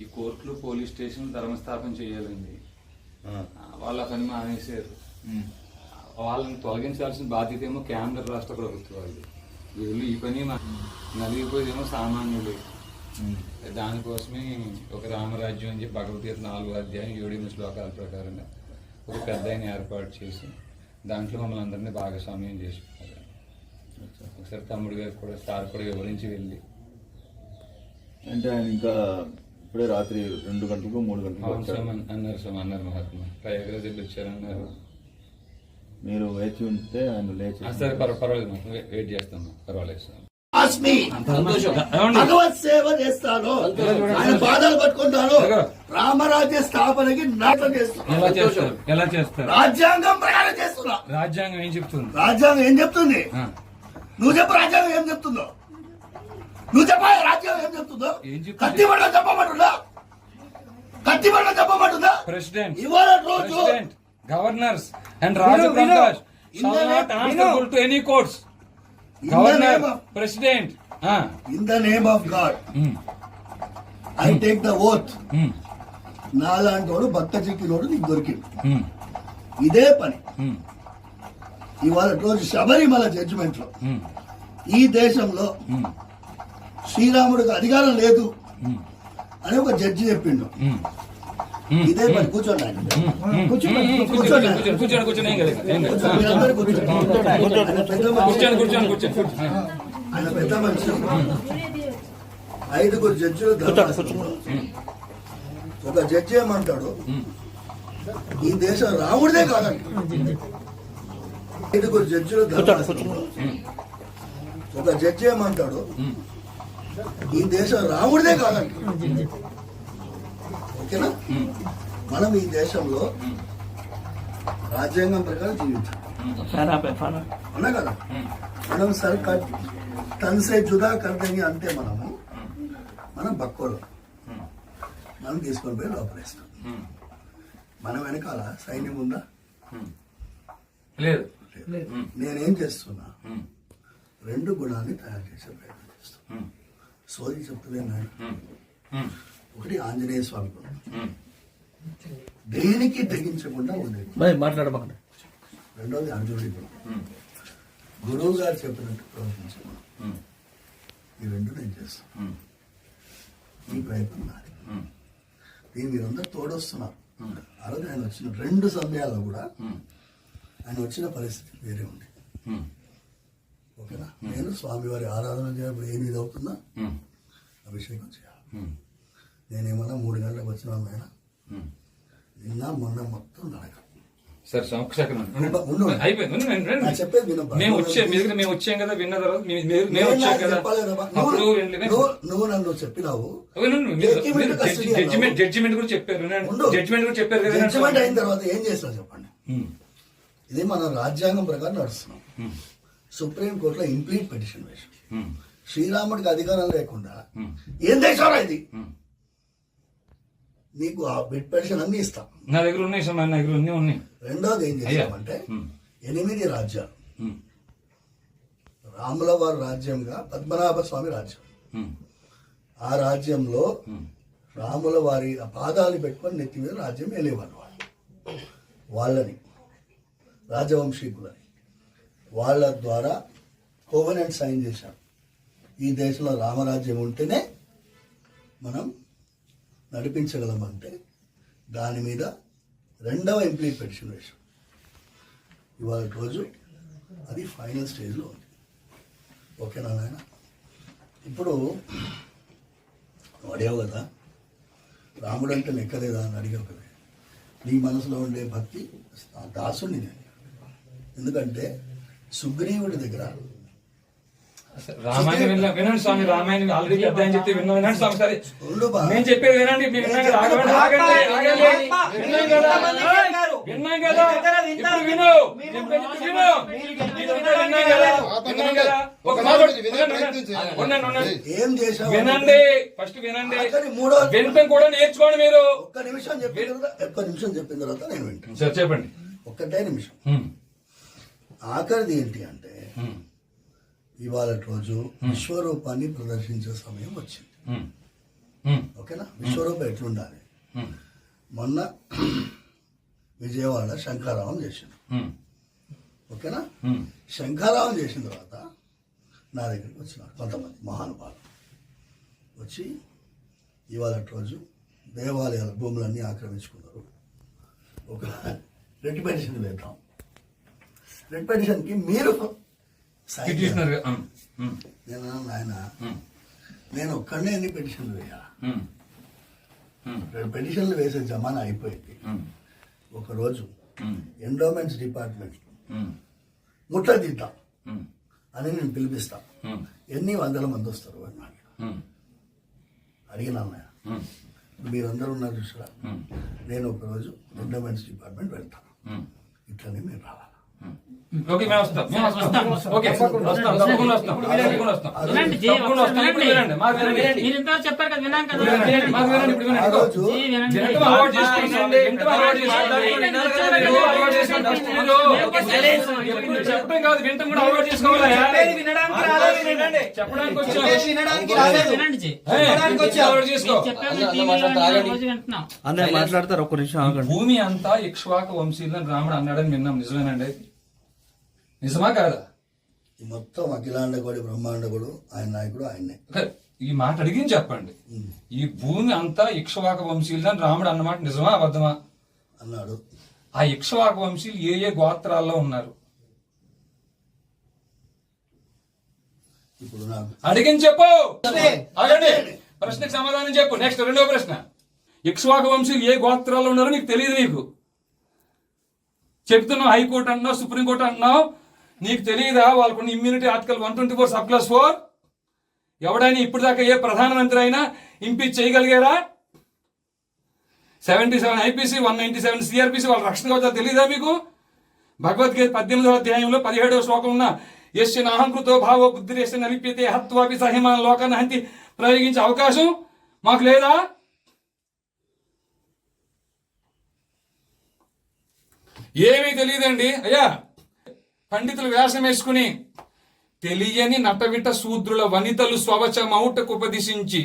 ఈ కోర్టులు police station ధర్మస్థాపన చేయాలండి. వాళ్ళ పని మానేశారు. వాళ్ళని తొలగించాల్సిన బాధ్యత ఏమో కేంద్ర రాష్ట్ర ప్రభుత్వాలు. వీళ్ళు ఈ పని నలిగిపోయేదేమో సామాన్యులు. దానికోసమే ఒక రామరాజ్యం అని చెప్పి భగవద్గీత 4వ అధ్యాయం 7 శ్లోకాల ప్రకారంగా ఒక పెద్ద ఆయన ఏర్పాటు చేసి దాంట్లో మమ్మల్ని అందరినీ భాగస్వామ్యం చేసుకున్నారు. ఒకసారి తమ్ముడు గారు కూడా సార్ కూడా వివరించి వెళ్ళి అంటే ఆయన ఇంకా ఇప్పుడే రాత్రి 2 గంటలకు 3 గంటలకు అన్నారు మహాత్మా ప్రయాగరాజ్ వచ్చారన్నారు. మీరు వేచి ఉంటే ఆయన లేచి సరే పర్వాలేదు వెయిట్ చేస్తాం. పర్వాలేదు సార్. భగవత్ సేవ చేస్తాను, ఆయన బాధలు పట్టుకుంటాను, రామరాజ్య స్థాపనకి నాటం చేస్తున్నాను. ఎలా చేస్తారు? రాజ్యాంగం ప్రకారం చేస్తున్నా. రాజ్యాంగం ఏం చెప్తుంది? రాజ్యాంగం ఏం చెప్తుంది? నువ్వు చెప్పు. రాజ్యాంగం ఏం చెప్తుందో నువ్వు చెప్ప. రాజ్యాంగం ఏం చెప్తుందో కత్తిబడిలో చెప్పమంటుందా? కత్తిబడిలో చెప్పమంటుందా? ప్రెసిడెంట్, ఇవాళ రోజు governors and Rajaprakash shall not answerable to any courts. Governor, President. In the name of God, I take the oath. నాలాంటోడు భక్త చిక్కినోడు నీకు దొరికింది. ఇదే పని ఇవాళ రోజు శబరిమల జడ్జిమెంట్ లో ఈ దేశంలో శ్రీరాముడికి అధికారం లేదు అని ఒక జడ్జి చెప్పిండు. ఇదే పని. కూర్చోండి ఆయన పెద్ద మనిషి. 5 జడ్జిలు. ఒక జడ్జి ఏమంటాడు, ఈ దేశం రాముడిదే కాదంట. 5 జడ్జిలు. ఒక జడ్జి ఏమంటాడు, ఈ దేశం రాముడిదే కాదంట. ఓకేనా? మనం ఈ దేశంలో రాజ్యాంగం ప్రకారం జీవించాలి. అన్నా కదా? మనం సర్కార్ తనసే జుదా కర్దంగి అంటే మనం బక్కోలు. మనం తీసుకొని పోయి లోపలేస్తాం. మన వెనకాల సైన్యం ఉందా? లేదు. నేనేం చేస్తున్నా, 2 గుణాన్ని తయారు చేసే ప్రయత్నం చేస్తున్నా. సోది చెప్తున్నా. ఒకటి ఆంజనేయ స్వామి గుణం, దేనికి తెగించకుండా ఉండేది. మాట్లాడమండి. రెండోది అర్జునుడి గుణం, గురువు గారు చెప్పినట్టు ప్రవర్తించడం. ఈ 2 నేను చేస్తాను. ఈ ప్రయత్నం నాది. దీని మీరందరూ తోడొస్తున్నారు. ఆ రోజు ఆయన వచ్చిన 2 సమయాల్లో కూడా ఆయన వచ్చిన పరిస్థితి వేరే ఉంది. ఓకేనా? నేను స్వామివారి ఆరాధన చేయడం 8 అవుతుందా అభిషేకం చేయాలి. నేనేమన్నా 3 గంటలకు వచ్చినాను. ఆయన నిన్న మొన్న మొత్తం నడక. సార్ చెప్పేది మేము వచ్చాం కదా, విన్న తర్వాత నువ్వు నన్ను చెప్పినావు. జడ్జిమెంట్ కూడా చెప్పారు. జడ్జిమెంట్ అయిన తర్వాత ఏం చేస్తావు చెప్పండి. ఇది మనం రాజ్యాంగం ప్రకారం నడుస్తున్నాం. సుప్రీం కోర్టులో ఇంప్లీట్ పిటిషన్ వేసాం. శ్రీరాముడికి అధికారం లేకుండా ఏం దేశంలో ఇది? నీకు ఆ బిట్ పెన్షన్ అన్ని ఇస్తాం. నా దగ్గర ఉన్నాయి. రెండోది ఏం చేస్తామంటే 8 రాజ్యాలు. రాముల వారి రాజ్యంగా పద్మనాభ స్వామి రాజ్యం. ఆ రాజ్యంలో రాముల వారి పాదాలు పెట్టుకొని నెత్తి మీద రాజ్యం వెళ్ళేవాళ్ళు. వాళ్ళని రాజవంశీకులని వాళ్ళ ద్వారా కోవెనెంట్ సైన్ చేశాం. ఈ దేశంలో రామరాజ్యం ఉంటేనే మనం నడిపించగలమంటే దాని మీద 2వ ఇంప్లీట్ పిటిషన్ వేసాం. ఇవాళ రోజు అది ఫైనల్ స్టేజ్లో ఉంది. ఓకేనా నాయన? ఇప్పుడు అడిగావు కదా, రాముడు అంటే లెక్కలేదా అని అడిగావు కదా. నీ మనసులో ఉండే భక్తి దాసుని నేను. ఎందుకంటే సుగ్రీవుడి దగ్గర రామాయణం వినండి స్వామి. రామాయణం ఆల్రెడీ పెద్ద అని చెప్తే వినండి స్వామి. సరే నేను చెప్పేది వినండి. విన్నాం కదా, ఇప్పుడు విను. ఏం చేశావు వినండి. ఫస్ట్ వినండి. వినటం కూడా నేర్చుకోండి మీరు. ఒక్క నిమిషం చెప్పిన తర్వాత నేను వింటాను. సార్ చెప్పండి. ఒక్కటే నిమిషం. ఆఖరిది ఏంటి అంటే, ఇవాళ రోజు విశ్వరూపాన్ని ప్రదర్శించే సమయం వచ్చింది. ఓకేనా? విశ్వరూపం ఎట్లుండాలి? మొన్న విజయవాడ శంఖారావం చేసిండు, ఓకేనా? శంఖారావం చేసిన తర్వాత నా దగ్గరికి వచ్చినారు కొంతమంది మహానుభావులు. వచ్చి ఇవాళ రోజు దేవాలయాల భూములన్నీ ఆక్రమించుకున్నారు, ఒక రెడ్ పెటిషన్ వేద్దాం. రెడ్ పెటిషన్కి మీరు సాయం చేయాలి. నేను ఆయన నేను ఒక్కడనే ఎన్ని పెటిషన్లు వేయాలి? పెటిషన్లు వేసే జమానా అయిపోయింది. ఒకరోజు ఎండోమెంట్స్ డిపార్ట్మెంట్ ముట్టదిద్దాం అని నేను పిలిపిస్తా. ఎన్ని వందల మంది వస్తారు అని నాకు అడిగిన అన్నయ్య, మీరందరూ ఉన్నారు చూసారా, నేను ఒకరోజు ఎండోమెంట్స్ డిపార్ట్మెంట్ వెళ్తాను, ఇట్లనే మీరు రావాలి. ఓకే, మేము వస్తాం. ఓకే, వస్తాం. తప్పకుండా వస్తాం. వినండి జీ, వినండి. మాకు వినండి. మీరు ఇంతవరకు చెప్పారు కదా, విన్నాం కదా. మాకు వినండి. ఇప్పుడు ఆ వినండి. రోజు జీ, వినండి. వినటం అలవాటు చేసుకోండి. వినటం అలవాటు చేసుకోండి. అలవాటు చేసుకోండి. ఎప్పుడు చెప్పడం కాదు, వినటం కూడా అలవాటు చేసుకోవాలి. చెప్పడానికి వచ్చాం. వినండి జీ. అలవాటు చేసుకో. చెప్పాము, టీవీలో రోజు వింటున్నాం. అందరు మాట్లాడతారు, ఒక్క నిమిషం ఆగండి. భూమి అంతా ఇక్ష్వాక వంశీయులని రాముడు అన్నాడని విన్నాం. నిజమేనండి? నిజమా కాదా? ఈ మొత్తం అఖిలాండగోడి బ్రహ్మాండగోడు ఆయన నాయకుడు ఆయన్నే. ఈ మాట అడిగింది చెప్పండి. ఈ భూమి అంతా ఇక్ష్వాక వంశీయులని రాముడు అన్నమాట నిజమా అబద్ధమా అన్నాడు. ఆ ఇక్ష్వాక వంశీయులు ఏ ఏ గోత్రాల్లో ఉన్నారు? ఇప్పుడు నాకు అడిగింది చెప్పు. అడగండి, ప్రశ్నకు సమాధానం చెప్పు. నెక్స్ట్ రెండో ప్రశ్న, ఇక్ష్వాక వంశీయులు ఏ గోత్రాల్లో ఉన్నారో నీకు తెలియదు. నీకు చెప్తున్నావు, హైకోర్టు అంటున్నావు, సుప్రీంకోర్టు అంటున్నావు, నీకు తెలియదా? వాళ్ళకున్న ఇమ్యూనిటీ ఆర్టికల్ 124 సబ్-4. ఎవడైనా ఇప్పుడు దాకా ఏ ప్రధానమంత్రి అయినా ఇంపీచ్ చేయగలిగారా? 77 ఐపీసీ, 197 సిఆర్పిసి వాళ్ళ రక్షణ కవచాలు తెలియదా మీకు? భగవద్గీత 18వ అధ్యాయంలో 17వ శ్లోకం ఉన్న యస్య నాహంకృతో భావో బుద్ధిరేశ్య నలిప్యతే హత్వాపి సహిమాన లోకాన్ని హంతి ప్రయోగించే అవకాశం మాకు లేదా? ఏమీ తెలియదండి అయ్యా. పండితులు వేషం వేసుకుని తెలియని నటవిట శూద్రుల వనితలు స్వవచమౌటకు ఉపదిశించి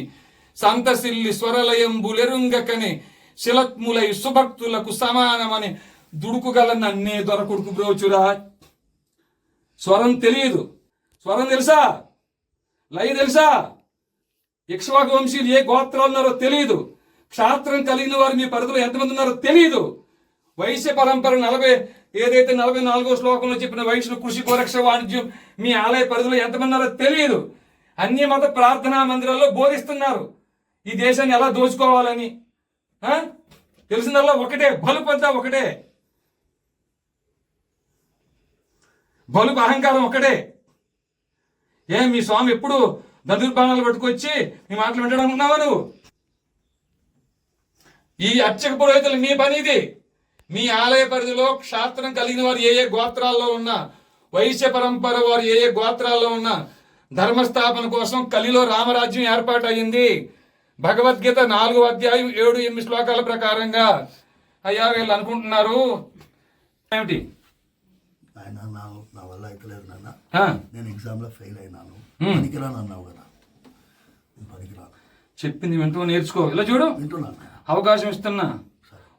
సంతసిల్లి స్వరలయంబులెరుంగకని శిలత్ములై సుభక్తులకు సమానమని దుడుకుగల నన్నే దొరకుడుకు బ్రోచురా. స్వరం తెలియదు. స్వరం తెలుసా? లయ తెలుసా? ఇక్ష్వాకు వంశీయులు ఏ గోత్రాలు ఉన్నారో తెలియదు. క్షాత్రం కలిగిన వారు మీ పరిధిలో ఎంతమంది ఉన్నారో తెలియదు. వైశ్య పరంపర 44వ శ్లోకంలో చెప్పిన వైశ్యులు కృషి గోరక్ష వాణిజ్యం మీ ఆలయ పరిధిలో ఎంతమంది ఉన్నారో తెలియదు. అన్ని మత ప్రార్థనా మందిరాల్లో బోధిస్తున్నారు ఈ దేశాన్ని ఎలా దోచుకోవాలని. తెలిసిందల్లా ఒకటే, బలుపు అంతా ఒకటే, బలుపు అహంకారం ఒకటే. మీ స్వామి ఎప్పుడు ధనుర్బాణాలు పట్టుకొచ్చి మీ మాటలు వింటడం ఉన్నావా నువ్వు? ఈ అర్చక పురోహితులు మీ పని ఇది. మీ ఆలయ పరిధిలో క్షాత్రం కలిగిన వారు ఏ ఏ గోత్రాల్లో ఉన్నా, వైశ్య పరంపర వారు ఏ ఏ గోత్రాల్లో ఉన్నా, ధర్మస్థాపన కోసం కలిలో రామరాజ్యం ఏర్పాటు అయింది. భగవద్గీత 4వ అధ్యాయం 7-8 శ్లోకాల ప్రకారంగా. అయ్యా వీళ్ళు అనుకుంటున్నారు ఏమిటి? ఆయన నా వల్ల అయితలేదు నాన్న, నేను ఎగ్జామ్లో ఫెయిల్ అయినాను, పనికిరాను అన్నావు కదా, పనికిరాను. చెప్పింది వింటూ నేర్చుకో. ఇలా చూడు, వింటున్నాను. అవకాశం ఇస్తున్నా,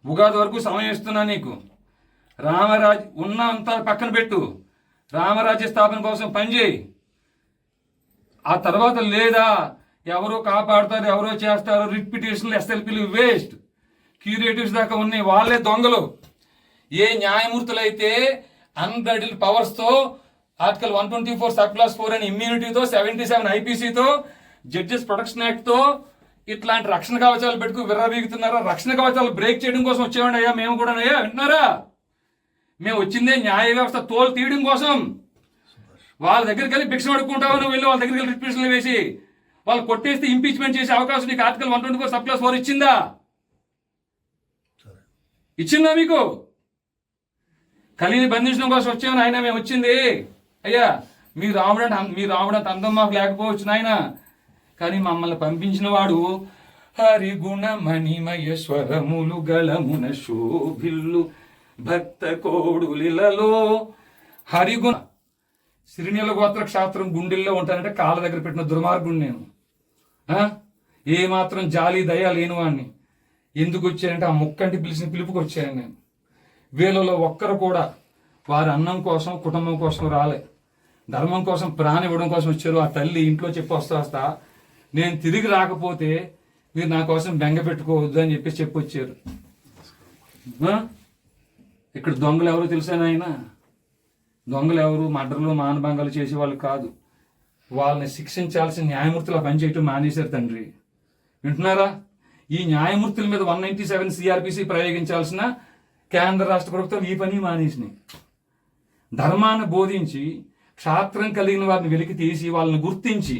ఉగాది వరకు సమయం ఇస్తున్నా నీకు. రామరాజ్య ఉన్నంతా పక్కన పెట్టు, రామరాజ్య స్థాపన కోసం పనిచేయి. ఆ తర్వాత లేదా ఎవరో కాపాడుతారు, ఎవరో చేస్తారు, రిట్ పిటిషన్లు, ఎస్ఎల్పీలు వేస్ట్. క్యూరేటివ్స్ దాకా ఉన్నాయి, వాళ్ళే దొంగలు. ఏ న్యాయమూర్తులైతే అన్బ్రైడల్ పవర్స్తో ఆర్టికల్ 124 సబ్-4 అని ఇమ్యూనిటీతో, 77 ఐపీసీతో, జడ్జెస్ ప్రొటెక్షన్ యాక్ట్తో ఇట్లాంటి రక్షణ కవచాలు పెట్టుకు విర్రవీగుతున్నారా? రక్షణ కవచాలు బ్రేక్ చేయడం కోసం వచ్చేవాడి అయ్యా మేము కూడా. అయ్యా వింటున్నారా? మేము వచ్చిందే న్యాయ వ్యవస్థ తోలు తీయడం కోసం. వాళ్ళ దగ్గరికి వెళ్ళి భిక్ష అడుక్కుంటావు నువ్వు, వెళ్ళి వాళ్ళ దగ్గరికి వెళ్ళి రిట్రిబ్యూషన్లు వేసి వాళ్ళు కొట్టేస్తే ఇంపీచ్మెంట్ చేసే అవకాశం నీకు ఆర్టికల్ 124 సబ్-4 ఇచ్చిందా? ఇచ్చిందా మీకు? కలిని బంధించడం కోసం వచ్చామని ఆయన మేము వచ్చింది. అయ్యా మీ రాముడంత అందం మాకు లేకపోవచ్చు నాయన, కానీ మమ్మల్ని పంపించిన వాడు హరిగుణ మణిమయ స్వరములు గళమున శోభిల్లు భక్త కోడులిలలో. హరిగుణ సిరినీల గోత్ర క్షాత్రం గుండెల్లో ఉంటానంటే కాళ్ళ దగ్గర పెట్టిన దుర్మార్గుడు నేను. ఏ మాత్రం జాలి దయ లేనివాడిని. ఎందుకు వచ్చానంటే ఆ ముక్కంటి పిలిచిన పిలుపుకి వచ్చాను నేను. వీళ్ళలో ఒక్కరు కూడా వారి అన్నం కోసం కుటుంబం కోసం రాలే, ధర్మం కోసం ప్రాణం ఇవ్వడం కోసం వచ్చారు. ఆ తల్లి ఇంట్లో చెప్పి వస్తా నేను తిరిగి రాకపోతే మీరు నా కోసం బెంగ పెట్టుకోవద్దు అని చెప్పి వచ్చారు. ఇక్కడ దొంగలు ఎవరు తెలుసా నాయన? దొంగలు ఎవరు? మర్డర్లు మానభంగాలు చేసేవాళ్ళు కాదు. వాళ్ళని శిక్షించాల్సిన న్యాయమూర్తులు పనిచేయటం మానేశారు తండ్రి. వింటున్నారా? ఈ న్యాయమూర్తుల మీద 197 సిఆర్పిసి ప్రయోగించాల్సిన కేంద్ర రాష్ట్ర ప్రభుత్వాలు ఈ పని మానేసినాయి. ధర్మాన్ని బోధించి క్షాత్రం కలిగిన వారిని వెలికి తీసి వాళ్ళని గుర్తించి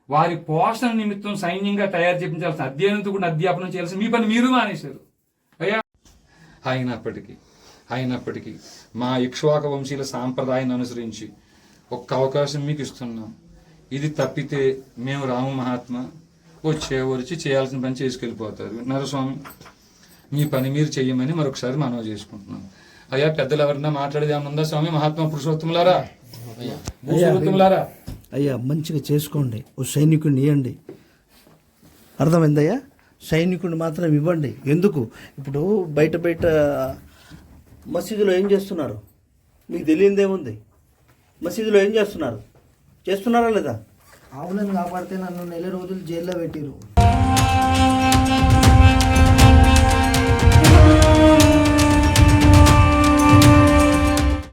వారి పోషణ నిమిత్తం సైన్యంగా తయారు చేయించాల్సిన అధ్యయనంతో కూడా అధ్యాపనం చేయాల్సిన మీ పని మీరు మానేశారు అయ్యా. అయినప్పటికీ మా ఇక్ష్వాక వంశీయుల సాంప్రదాయాన్ని అనుసరించి ఒక్క అవకాశం మీకు ఇస్తున్నాం. ఇది తప్పితే మేము రామ మహాత్మ వచ్చి చేయాల్సిన పని చేసుకెళ్ళిపోతారు. విన్నారు స్వామి? మీ పని మీరు చెయ్యమని మరొకసారి మనవి చేసుకుంటున్నాం. అయ్యా పెద్దలు ఎవరన్నా మాట్లాడేది ఏమన్నా ఉందా స్వామి? మహాత్మా పురుషోత్తములారా, భూషోత్తములారా, అయ్యా మంచిగా చేసుకోండి. ఓ సైనికుడిని ఇవ్వండి. అర్థమైందయ్యా? సైనికుడిని మాత్రం ఇవ్వండి. ఎందుకు ఇప్పుడు బయట మసీదులో ఏం చేస్తున్నారు మీకు తెలియదేముంది? మసీదులో ఏం చేస్తున్నారా లేదా? ఆవులను కాపాడితే నన్ను నెల రోజులు జైల్లో పెట్టిరు.